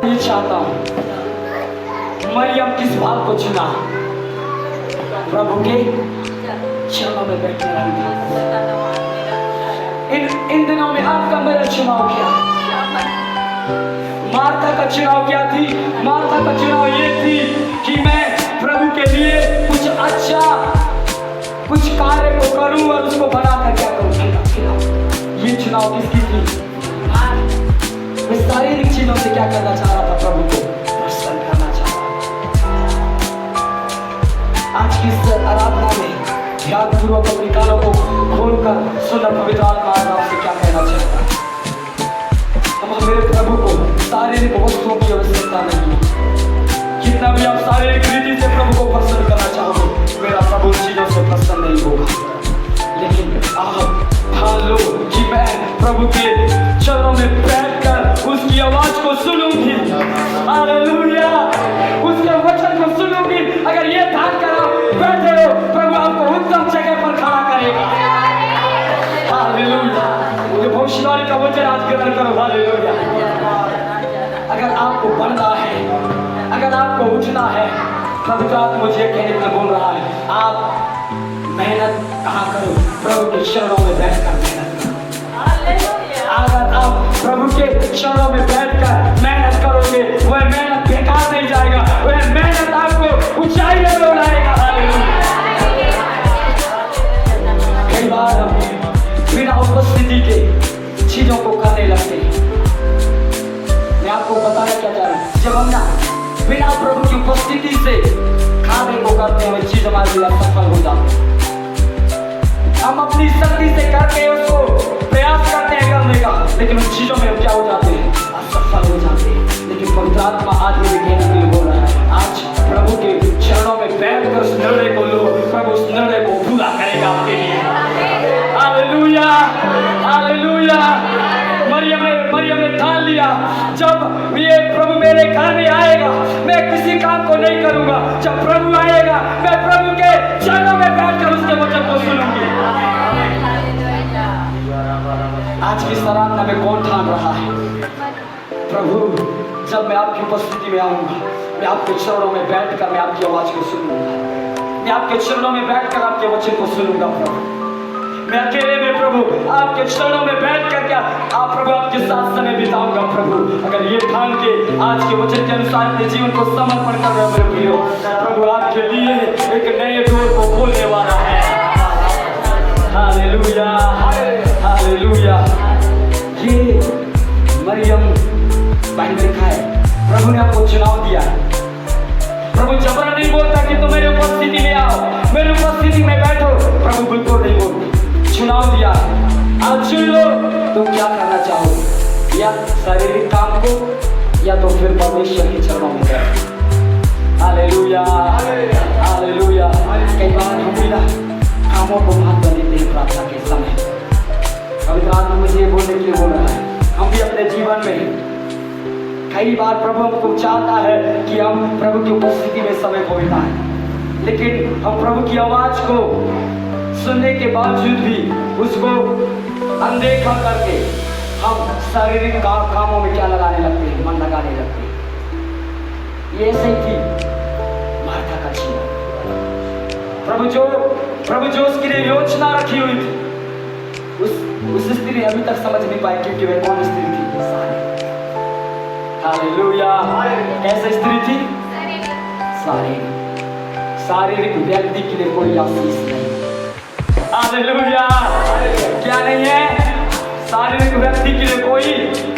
ये चाहता हूँ, मरियम किस बात को चुना? प्रभु के चरणों में बैठने लगी। इन दिनों में आपका मेरा चुनाव क्या? मार्था का चुनाव क्या थी? मार्था का चुनाव ये थी कि मैं प्रभु के लिए कुछ अच्छा, कुछ कार्य को करूं और उसको बनाकर क्या करूं? ये चुनाव किसकी थी? मैं शारीरिक चीजों से क्या करना चाह रहा था? प्रभु को प्रसन्न करना चाह रहा था। आज की इस आराधना में ध्यानपूर्वक अपनी कानों को खोलकर सुनना, पवित्र आत्मा आपसे क्या कहना चाहता है। हम मेरे प्रभु को शारीरिक वस्तुओं की आवश्यकता नहीं है। जितना भी आप शारीरिक रीति से प्रभु को प्रसन्न करना चाहोगे, मेरा प्रभु चीजों से प्रसन्न नहीं होगा। लेकिन आप ठान लो कि मैं प्रभु के चरणों में बैठकर उसकी आवाज को सुनूंगी। हालेलुया, उसके वचन को सुनूंगी। अगर ये ठान कर आप बैठे हो, प्रभु आपको उत्तम जगह पर खड़ा करेगा। हालेलुया, मुझे भविष्यवाणी का वचन आज ग्रहण करो। हालेलुया, अगर आपको बढ़ना है, अगर आपको उठना है, पवित्र आत्मा मुझे कहने के लिए बोल रहा है, आप मेहनत कहाँ करो? प्रभु के चरणों में बैठकर मेहनत करो। अगर आप प्रभु के चरणों में बैठकर मेहनत करोगे, वह मेहनत बेकार नहीं जाएगा, वह मेहनत आपको ऊंचाई में लाएगा। कई बार हम बिना उपस्थिति के चीजों को करने लगते हैं। मैं आपको बताना क्या चाह रहा हूँ, जब हम ना बिना प्रभु की उपस्थिति से खाने को करते हैं, चीज हमारे लिए असफल हो जाती है। हम अपनी शक्ति से करके उसको प्रयास करते हैं करने का, लेकिन उन चीजों में हम क्या हो जाते हैं? असफल हो जाते हैं। लेकिन पवित्र आत्मा आज भी कहने के लिए बोल रहा है, आज प्रभु के चरणों में बैठकर उस निर्णय को लो, प्रभु उस निर्णय को पूरा करेगा आपके लिए। Hallelujah, hallelujah. मरियम ने ठान लिया, जब ये प्रभु मेरे घर में आएगा, मैं किसी काम को नहीं करूंगा। जब प्रभु आएगा, मैं प्रभु के चरणों में बैठकर उसके वचन को सुनूंगी। आज की आराधना में कौन ठान रहा है? प्रभु, जब मैं आपकी उपस्थिति में आऊंगा, मैं आपके चरणों में बैठकर मैं आपकी आवाज को सुनूंगा। मैं आपके चरणों में बैठकर आपके वचन को सुनूंगा। प्रभु, मैं अकेले में प्रभु आपके चरणों में बैठ कर क्या आप प्रभु आपके साथ समय बिताऊंगा। प्रभु, अगर ये ठान के आज के वचन के अनुसार अपने जीवन को समर्पण कर रहे हो मेरे प्रियो, प्रभु आपके लिए एक नए डोर को खोलने वाला है। Hallelujah, hallelujah. ये मरियम भाई लिखा है, प्रभु ने आपको चुनाव दिया। प्रभु जबरन नहीं बोलता कि तुम मेरी उपस्थिति में आओ, मेरी उपस्थिति में बैठो। प्रभु बिल्कुल नहीं बोलते, चुनाव दिया। आज चुन लो तुम क्या करना चाहोगे, या शारीरिक काम को, या तो फिर परमेश्वर के चरणों में बैठो। Hallelujah, hallelujah. कई बार हम बिना कामों को महत्व देते हैं प्रार्थना के समय। पवित्र आत्मा मुझे ये बोलने के लिए बोल रहा है, हम भी अपने जीवन में कई बार प्रभु हमको चाहता है कि हम प्रभु की उपस्थिति में समय को बिताएं, लेकिन हम प्रभु की आवाज को सुनने के बावजूद भी उसको अनदेखा करके हम शारीरिक कामों में क्या लगाने लगते हैं? मन लगाने लगते हैं। ये ऐसे ही थी मार्था का जीवन। प्रभु जो उसके लिए योजना रखी हुई थी, उस स्त्री अभी तक समझ नहीं पाई, क्योंकि वह कौन स्त्री थी? हालेलुया। कैसे स्त्री थी? शारीरिक व्यक्ति के लिए कोई आशीष नहीं। हालेलुया, क्या नहीं है? शारीरिक व्यक्ति के लिए कोई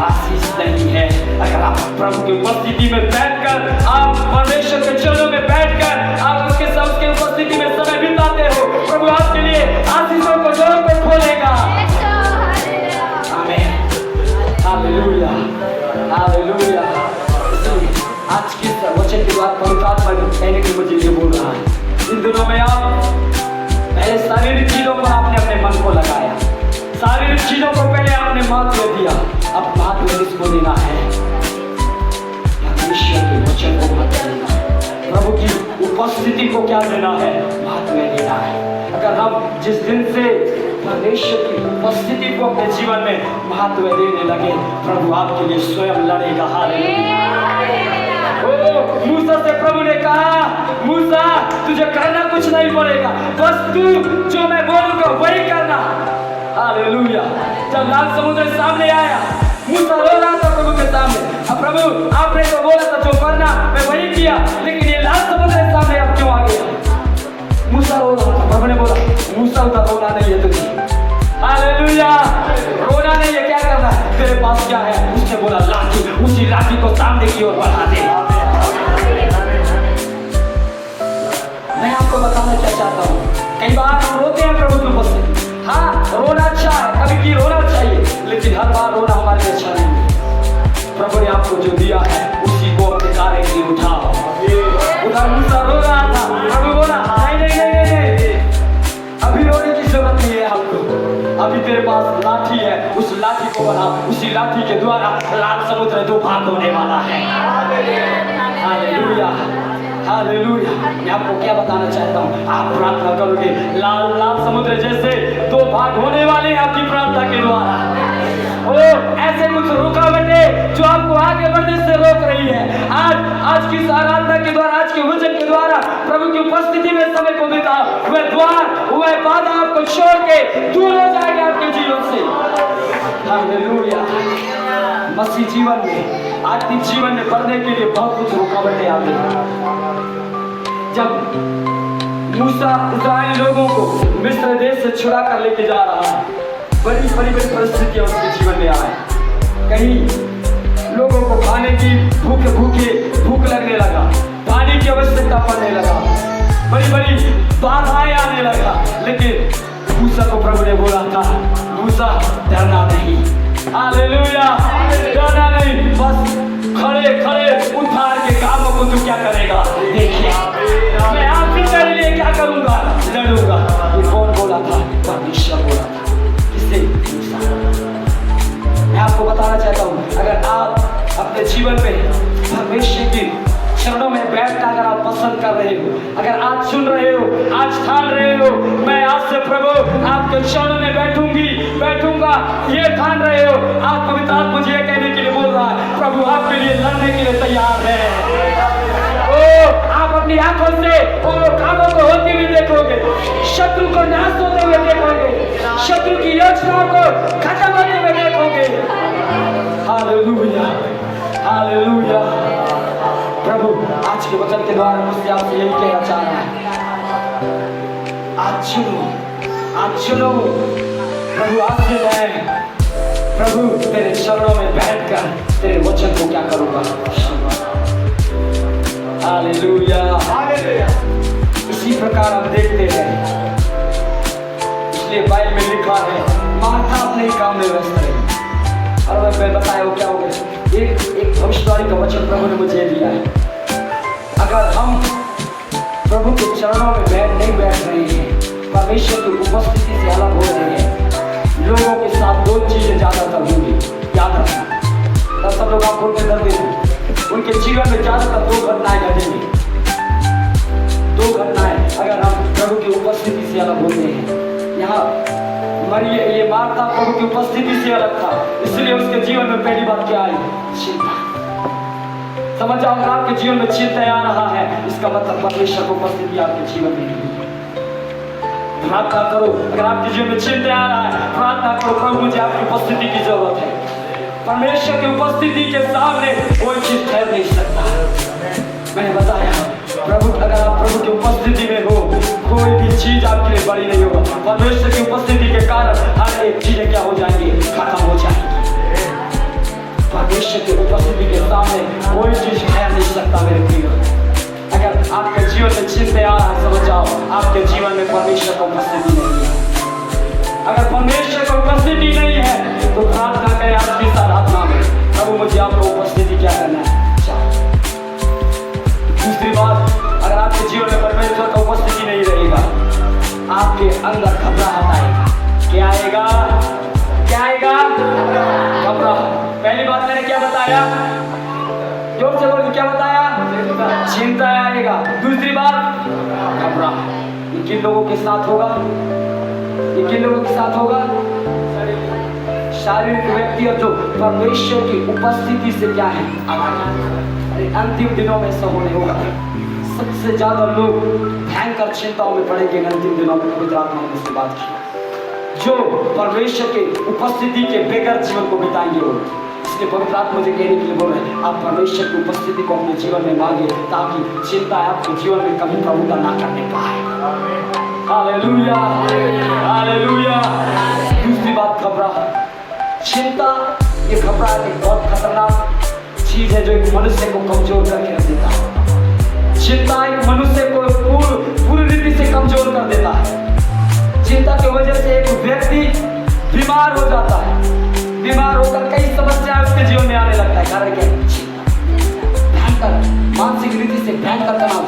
आशीष नहीं है। अगर आप प्रभु की उपस्थिति में बैठकर, आप परमेश्वर के चरणों में बैठकर आप उसके उपस्थिति में समय बिताते हो, प्रभु आपके लिए आशीषों को जोरों को खोलेगा। आमीन, हालेलुया, हालेलुया। आज की वचन की बात पवित्र आत्मा कहने के मुझे ये बोल रहा है, इन दिनों में आप पहले शारीरिक चीजों पर आपने अपने मन को लगाया, शारीरिक चीजों को पहले आपने महत्व दिया। अब महत्व किसको देना है? परमेश्वर के वचन को महत्व देना है। प्रभु की उपस्थिति को क्या देना है? महत्व देना है। अगर हम जिस दिन से परमेश्वर की उपस्थिति को अपने जीवन में महत्व देने लगे, प्रभु आपके लिए स्वयं लड़ेगा। हालेलुया। मूसा से प्रभु ने कहा, मूसा तुझे करना कुछ नहीं पड़ेगा, बस तू जो मैं बोलूंगा वही करना। हालेलुया। जब लाल समुद्र सामने आया, मूसा रो रहा था प्रभु के सामने, अब प्रभु आपने तो बोला था जो करना मैं वही किया, लेकिन ये लाल समुद्र के सामने अब क्यों आ गया? मूसा रो रहा था, प्रभु ने बोला मूसा उधर रोना नहीं है तुझे। हालेलुया। रोना नहीं है, क्या करना है? तेरे पास क्या है? उसने बोला लाठी, उसी लाठी को सामने की ओर बढ़ा दे। मैं आपको बताना क्या चाहता हूँ, कई बार हम रोते हैं प्रभु के उपस्थिति। हाँ, रोना अच्छा है, कभी भी रोना चाहिए, लेकिन हर बार रोना हमारे लिए अच्छा नहीं है। प्रभु ने आपको जो दिया है उसी को अपने कार्य के लिए उठाओ। उधर मूसा रो रहा था, प्रभु बोला नहीं नहीं नहीं नहीं, अभी रोने की जरूरत नहीं है हमको, अभी तेरे पास लाठी है, उस लाठी को बना, उसी लाठी के द्वारा लाल समुद्र दो भाग होने वाला है। हालेलुया। हालेलुया। मैं आपको क्या बताना चाहता हूँ, आप प्रार्थना करोगे, लाल समुद्र जैसे दो भाग होने वाले हैं आपकी प्रार्थना के द्वारा। ओ ऐसे कुछ रुकावटें जो आपको आगे बढ़ने से रोक रही है, आज की आराधना के द्वारा, आज के वचन के द्वारा प्रभु की उपस्थिति में समय को बिताओ, वह द्वार, वह बाधा आपको छोड़ के दूर हो जाएगा आपके जीवन से। हालेलुया। मसीह जीवन में, आत्मिक जीवन में बढ़ने के लिए बहुत कुछ रुकावटें आती हैं। जब मूसा इस्राएली लोगों को मिस्र देश से छुड़ा कर लेके जा रहा है, बड़ी परिस्थितियां उसके जीवन में आए। कहीं लोगों को खाने की भूख लगने लगा, पानी की आवश्यकता पड़ने लगा, बड़ी बाधाएं आने लगा, लेकिन मूसा को प्रभु ने बोला था, मूसा डरना नहीं। हालेलुया। डरना नहीं, बस खड़े उद्धार के कामों को तू क्या करेगा देखिए, मैं आपके तेरे लिए क्या करूंगा, लड़ूंगा। ये कौन बोला था? परमेश्वर बोला था। किससे? मूसा। मैं आपको बताना चाहता हूँ, अगर आप अपने जीवन में परमेश्वर की चरणों में बैठना अगर आप पसंद कर रहे हो, अगर आज सुन रहे हो, आज ठान रहे हो, मैं आज से प्रभु आपके चरणों में बैठूंगा, ये ठान रहे हो, आप पवित्र आत्मा मुझे कहने के लिए बोल रहा है, प्रभु आपके लिए लड़ने के लिए तैयार है। ओ आप अपनी आंखों से वो कामों को होते हुए देखोगे, शत्रु को नाश होते हुए देखोगे, शत्रु की योजनाओं को खत्म होते हुए देखोगे। हालेलुया। हालेलुया। प्रभु आज के वचन के द्वारा मुझसे आपसे यही कहना चाह रहा है, आज सुनो प्रभु, आज से मैं प्रभु तेरे चरणों में बैठकर तेरे वचन को क्या करूंगा। हालेलुया। इसी प्रकार हम देखते हैं, इसलिए बाइबल में लिखा है मार्था अपने काम में व्यस्त रही। और मैं बताया वो क्या हो गया, एक भविष्यवाणी का वचन प्रभु ने मुझे दिया है, अगर हम प्रभु के चरणों में नहीं बैठ रहे हैं, परमेश्वर की उपस्थिति से अलग हो रहे हैं, लोगों के साथ दो चीजें ज्यादातर होंगी, याद रखना। सब लोग आप खोल के कर देंगे, उनके जीवन में ज्यादातर दो घटनाएं घटेंगी। दो घटनाएं अगर हम प्रभु की उपस्थिति से अलग होते हैं। यहाँ ये मार्था प्रभु की उपस्थिति से अलग था, इसलिए उसके जीवन में पहली बात क्या आई? चिंता। समझ जाओ, अगर आपके जीवन में चिंता आ रहा है, इसका मतलब परमेश्वर की उपस्थिति आपके जीवन में नहीं है। प्रार्थना करो, अगर आपके जीवन में चिंता आ रहा है, प्रार्थना करो, प्रभु मुझे आपकी उपस्थिति की जरूरत है। परमेश्वर की उपस्थिति के सामने कोई चीज ठहर नहीं सकता। मैंने बताया प्रभु, अगर आप प्रभु की उपस्थिति में हो, कोई भी चीज आपके लिए बड़ी नहीं होगा। परमेश्वर की उपस्थिति के कारण हर एक चीजें क्या हो जाएंगी? खत्म हो जाएंगी। परमेश्वर की उपस्थिति के सामने कोई चीज ठहर नहीं सकता मेरे प्रिय। अगर आपके जीवन में चिंता आ रहा है, समझ जाओ आपके जीवन में परमेश्वर की उपस्थिति नहीं है। अगर परमेश्वर की उपस्थिति नहीं है तो प्रार्थना करें आपकी आराधना में, प्रभु मुझे आपको उपस्थिति क्या करना है। दूसरी बात, अगर आपके जीवन में परमेश्वर का उपस्थिति नहीं रहेगा, आपके अंदर घबराहट आएगा। क्या आएगा? क्या आएगा? घबराहट। पहली बात मैंने क्या बताया? जोर से बोलिए, क्या बताया? चिंता आएगा। दूसरी बात घबराहट। किन लोगों के साथ होगा? ये किन लोगों के साथ होगा? शारीरिक व्यक्ति और जो परमेश्वर की उपस्थिति से क्या है, अरे अंतिम दिनों में ऐसा होने होगा। सबसे ज्यादा लोग भयंकर चिंताओं में पड़ेंगे अंतिम दिनों में। पवित्र आत्मा ने उसकी बात की, जो परमेश्वर के उपस्थिति के बगैर जीवन को बिताएंगे वो। इसलिए पवित्र आत्मा मुझे कहने के लिए बोल रहे हैं, आप परमेश्वर की उपस्थिति को अपने जीवन में मांगे, ताकि चिंता आपके जीवन में कभी प्रभुता ना करने पाए। Hallelujah, hallelujah. दूसरी बात, घबराहट। चिंता, ये घबराहट एक बहुत खतरनाक चीज है जो एक मनुष्य को कमजोर करके रख देता है। चिंता एक मनुष्य को पूरी रीति से कमजोर कर देता है। चिंता की वजह से एक व्यक्ति बीमार हो जाता है, बीमार होकर कई समस्याएं उसके जीवन में आने लगता है। कारण क्या है? भयंकर मानसिक रीति से भयंकर तनाव।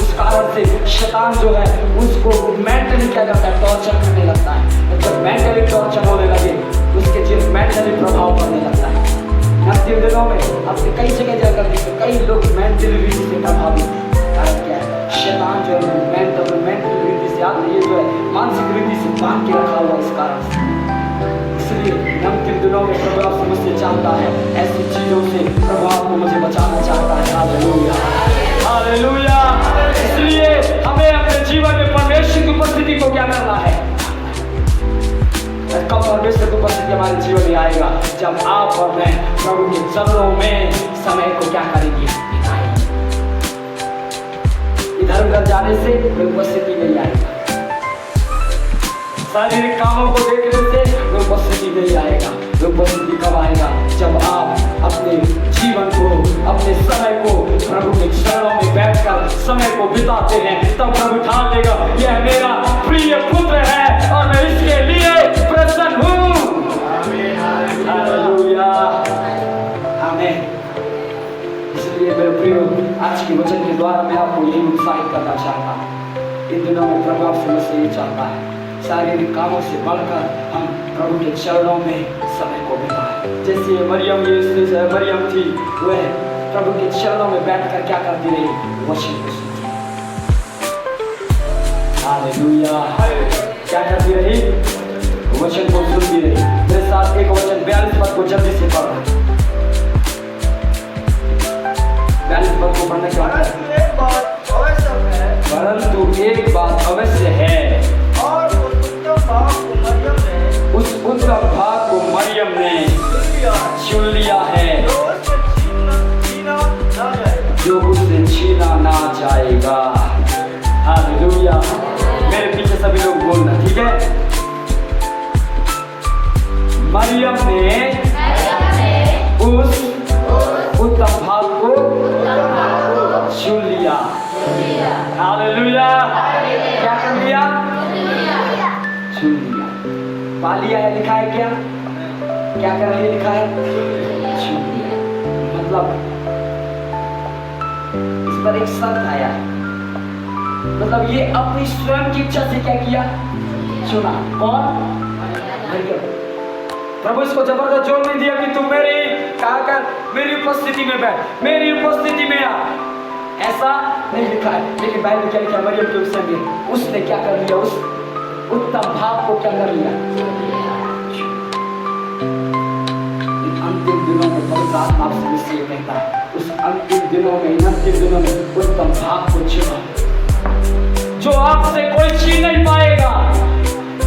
उस कारण से शैतान जो है उसको मेंटली क्या करता है, टॉर्चर करने लगता है। और जब मेंटली टॉर्चर होने लगे उसके जीवन मेंटली प्रभाव पड़ने लगता है। अंतिम दिनों में आपने कई जगह जाकर देखे, कई लोग मेंटली रीति से प्रभावित। कारण क्या है? शैतान जो है मेंटल रीति से आते, ये जो है मानसिक रीति से बांध के रखा हुआ इस कारण से। इसलिए अंतिम दिनों में प्रभु आपसे मुझसे चाहता है, ऐसी चीजों से प्रभु आपको मुझे बचाना चाहता है। Hallelujah, hallelujah. इसलिए हमें अपने जीवन में परमेश्वर की उपस्थिति को क्या करना है? कब परमेश्वर की उपस्थिति हमारे जीवन में आएगा? जब आप और मैं प्रभु के चरणों में समय को क्या करेंगे? इधर उधर जाने से उपस्थिति नहीं आएगा, शारीरिक कामों को देखने से उपस्थिति नहीं आएगा। उपस्थिति कब आएगा? जब आप अपने जीवन को, अपने समय को प्रभु के चरणों में बैठकर समय को बिताते हैं, तब प्रभु ठान देगा, यह मेरा प्रिय पुत्र है और मैं इसके लिए प्रसन्न हूँ। हालेलुया, आमीन। इसलिए मेरे प्रियो, आज के वचन के द्वारा मैं आपको यही उत्साहित करना चाहता हूँ। इन दिनों में प्रभु आपसे मुझसे ये चाहता है, शारीरिक कामों से बढ़कर हम प्रभु के चरणों में समय को बिताएं। जैसे मरियम थी, वह प्रभु के चरणों में बैठकर क्या करती रही? वचन को सुनती। हालेलुया, क्या करती रही? वचन को सुनती रही। मेरे साथ एक वचन 42 पद को जल्दी से पढ़। 42 पद को पढ़ने के बाद, परंतु एक बात अवश्य है, उस उत्तम भाग को मरियम ने चुन लिया है जो उससे छीना ना जाएगा। हालेलुया। मेरे पीछे सभी लोग बोलना, ठीक है? मरियम ने उस उत्तम भाग को चुन लिया। हालेलुया। क्या कर लिया? चुन लिया। पा लिया है, लिखा है क्या? क्या कर लिया लिखा है? चुन लिया। मतलब इस पर एक शर्त आया है, मतलब ये अपनी स्वयं की इच्छा से क्या किया? चुना। कौन? प्रभु इसको जबरदस्त जोर नहीं दिया कि तुम मेरी उपस्थिति में बैठ, मेरी उपस्थिति में आ, ऐसा नहीं लिखा है। लेकिन बाइबल क्या लिखा है? मरियम के उसने उसने क्या कर लिया? उस उत्तम भाव को क्या कर लिया? अंतिम दिनों में पवित्र आत्मा आपसे मुझसे ये कहता है, उस अंतिम दिनों में उत्तम भाव को चुनो, जो आपसे कोई छीन नहीं पाएगा।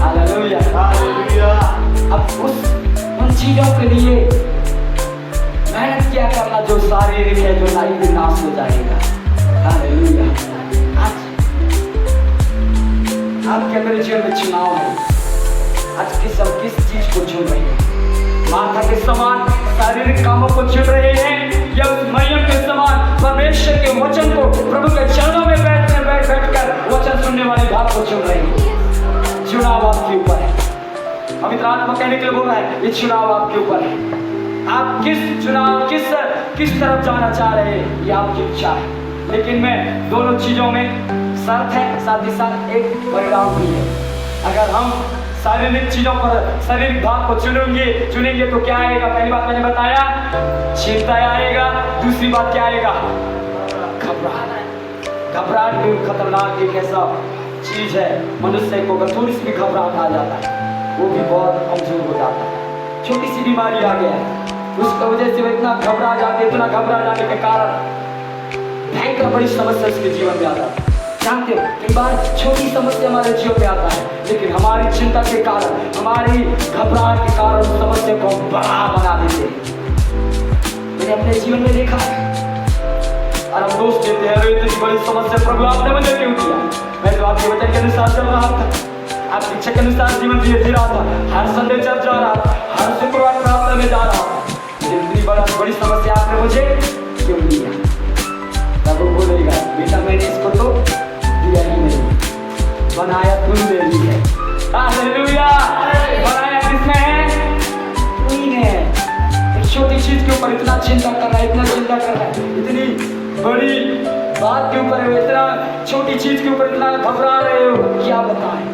Hallelujah, hallelujah. अब उन चीजों के लिए मेहनत क्या करना जो शारीरिक है, जो नहीं नाश हो जाएगा। हालेलुया। आज क्या मेरे जीवन में चुनाव है? आज किस चीज को चुन रहे हैं? माता के समान शारीरिक कामों को चुन रहे हैं, या उस मरियम के समान परमेश्वर के वचन को, प्रभु के चरणों में बैठकर वचन सुनने वाली बात को चुन रहे हैं? चुनाव आपके ऊपर है। पवित्र आत्मा कहने के लिए बोल रहा है, ये चुनाव आपके ऊपर है। आप किस तरफ जाना चाह रहे हैं, ये आपकी इच्छा है। लेकिन मैं दोनों चीजों में शर्त है, साथ ही साथ एक परिणाम भी है। अगर हम शारीरिक चीजों पर, शारीरिक भाग को चुनेंगे तो क्या आएगा? पहली बात मैंने बताया, चिंता आएगा। दूसरी बात क्या आएगा? घबराहट भी खतरनाक एक ऐसा चीज है, मनुष्य को अगर थोड़ी सी भी घबराहट आ जाता है वो भी बहुत कमजोर हो जाता है। छोटी सी बीमारी आ गया उसका वजह से वो इतना घबरा जाते, इतना घबरा जाने के कारण भयंकर बड़ी समस्या उसके जीवन में आता है। जानते हो कई बार छोटी समस्या हमारे जीवन में आता है, लेकिन हमारी चिंता के कारण, हमारी घबराहट के कारण उस समस्या को बड़ा बना देते हैं। मैंने अपने जीवन में देखा है और हम दोस्त देते हैं, इतनी बड़ी समस्या प्रभु आपने मुझे क्यों किया? मैं तो आपके वचन के अनुसार चल रहा था, आपकी इच्छा के अनुसार जीवन जी रहा था, हर संडे चर्च जा रहा था, हर शुक्रवार प्रार्थना में जा रहा था, इतनी बड़ी समस्या आपने मुझे क्यों दिया? तब वो बोलेगा बेटा मैंने इसको तो दिया ही नहीं, बनाया तुमने ही है। हालेलुया! बनाया किसने है? तुमने है। एक छोटी चीज के ऊपर इतना चिंता कर रहा है, इतना चिंता कर रहा है, इतनी बड़ी बात के ऊपर, इतना छोटी चीज के ऊपर इतना घबरा रहे हो, क्या बताएं?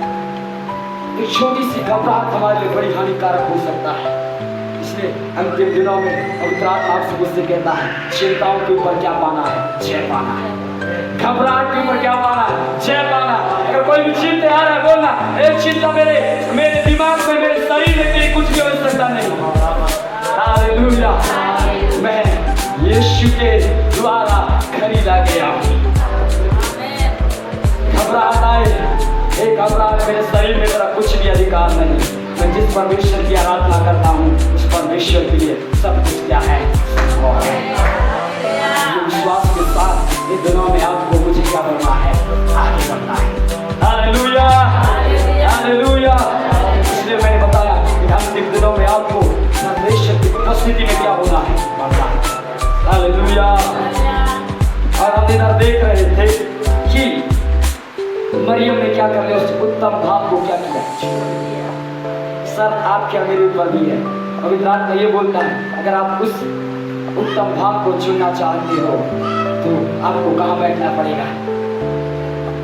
एक छोटी सी घबराहट हमारे लिए बड़ी हानिकारक हो सकता है। इसलिए अंतिम दिनों में पवित्र आत्मा आपसे मुझसे कहता है, चिंताओं के ऊपर क्या पाना है? जय पाना है। घबराहट के ऊपर क्या पाना है? जय पाना। अगर कोई भी चिंता आ रहा है बोलना, एक चिंता मेरे दिमाग में, मेरे शरीर में तेरी कुछ भी आवश्यकता नहीं। हालेलुया! मैं यीशु के द्वारा खरीदा गया हूँ। घबराहट आए, एक घबराहट मेरे शरीर में मेरा कुछ भी अधिकार नहीं। मैं जिस परमेश्वर की आराधना करता हूँ उस परमेश्वर के लिए सब कुछ क्या है? विश्वास के साथ इन दिनों में आपको मुझे क्या करना है? आगे बढ़ना है। हालेलुया! हालेलुया! इसलिए मैंने बताया कि अंतिम दिनों में आपको परमेश्वर की उपस्थिति में क्या होना है? बढ़ना है। हालेलुया! और हम इधर देख रहे थे कि मरियम ने क्या कर लिया, उस उत्तम भाव को क्या किया? सर आप क्या मेरे ऊपर भी है। पवित्र आत्मा ये बोलता है अगर आप उस उत्तम भाव को चुनना चाहते हो तो आपको कहाँ बैठना पड़ेगा?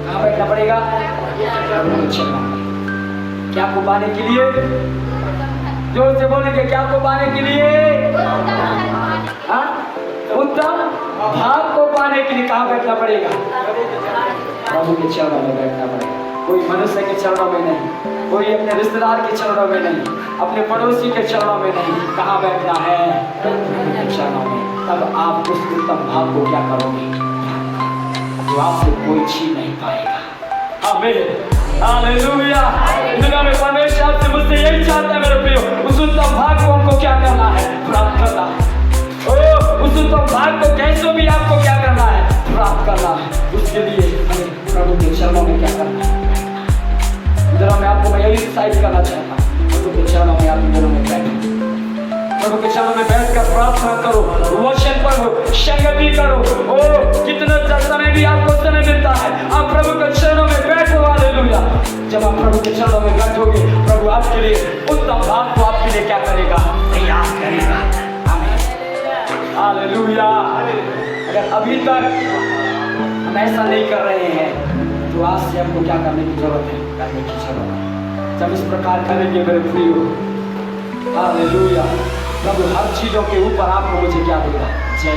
कहाँ बैठना पड़ेगा? चलना। क्या को पाने के लिए? जोर से बोलेंगे, क्या को पाने के लिए? उत्तम भाव को पाने के लिए कहाँ बैठना पड़ेगा? प्रभु के चरणों में बैठना पड़ेगा। कोई मनुष्य के चरणों में नहीं, कोई अपने रिश्तेदार के चरणों में नहीं, अपने पड़ोसी के चरणों में नहीं। कहाँ बैठना है? प्रभु के चरणों में। तब आप उस उत्तम भाव को क्या करोगे? जो आपसे कोई छीन नहीं पाएगा। आमीन। हालेलुया! दुनिया में परमेश्वर आपसे मुझसे यही चाहता है मेरे प्रियो, उस उत्तम भाव को हमको क्या करना है? प्राप्त करना है। उस उत्तम भाग को कैसे भी आपको क्या करना है? प्राप्त करना है। उसके लिए हमें प्रभु के चरणों में क्या करना है? दिनों में आपको मैं यही डिसाइड करना चाहता हूँ, प्रभु के चरणों में आप दिनों में बैठो, प्रभु के चरणों में बैठकर प्रार्थना करो, वचन पढ़ो, संगति करो। ओ कितना समय भी आपको समय मिलता है, आप प्रभु के चरणों में बैठो। हालेलुया! जब आप प्रभु के चरणों में बैठोगे, प्रभु आपके लिए उत्तम भाग को आपके लिए क्या करेगा? तैयार करेगा। हालेलुया! अगर अभी तक हम ऐसा नहीं कर रहे हैं तो आज से हमको क्या करने की जरूरत है? करने की जरूरत है। जब इस प्रकार करेंगे मेरे प्रियो, हालेलुया, प्रभु हर चीजों के ऊपर आपको मुझे क्या देगा? जय।